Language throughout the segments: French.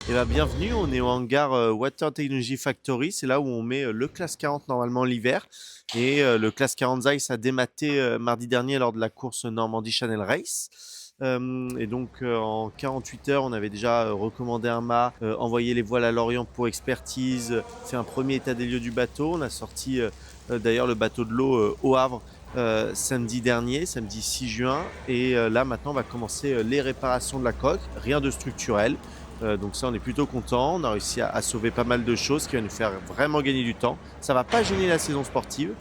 Eh ben, bienvenue, on est au hangar Water Technology Factory, c'est là où on met le classe 40 normalement l'hiver. Et le classe 40 Zeiss a dématé mardi dernier lors de la course Normandie Channel Race. Et donc en 48 heures, on avait déjà recommandé un mât, envoyé les voiles à Lorient pour expertise, fait un premier état des lieux du bateau. On a sorti d'ailleurs le bateau de l'eau au Havre samedi dernier, samedi 6 juin. Et là maintenant, on va commencer les réparations de la coque, rien de structurel. Donc ça, on est plutôt content. On a réussi à sauver pas mal de choses, ce qui va nous faire vraiment gagner du temps. Ça va pas gêner la saison sportive.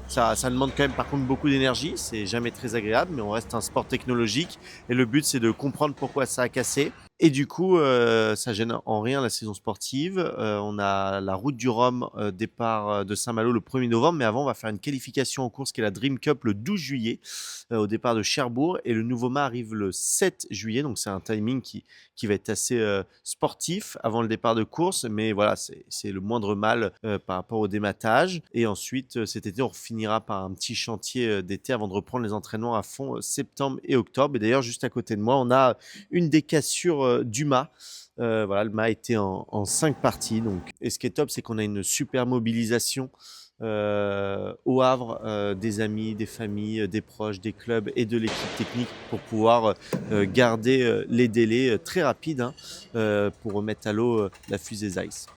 Ça demande quand même par contre beaucoup d'énergie, c'est jamais très agréable, mais on reste un sport technologique et le but c'est de comprendre pourquoi ça a cassé. Et du coup, ça gêne en rien la saison sportive. On a la route du Rhum, départ de Saint-Malo le 1er novembre, mais avant on va faire une qualification en course qui est la Dream Cup le 12 juillet au départ de Cherbourg. Et le nouveau mât arrive le 7 juillet, donc c'est un timing qui va être assez sportif avant le départ de course, mais voilà, c'est le moindre mal par rapport au dématage. Et ensuite, cet été, on finira par un petit chantier d'été avant de reprendre les entraînements à fond septembre et octobre. Et d'ailleurs, juste à côté de moi, on a une des cassures du mât. Voilà, le mât était en 5 parties. Donc, et ce qui est top, c'est qu'on a une super mobilisation au Havre, des amis, des familles, des proches, des clubs et de l'équipe technique pour pouvoir garder les délais très rapides, hein, pour remettre à l'eau la fusée Zeiss.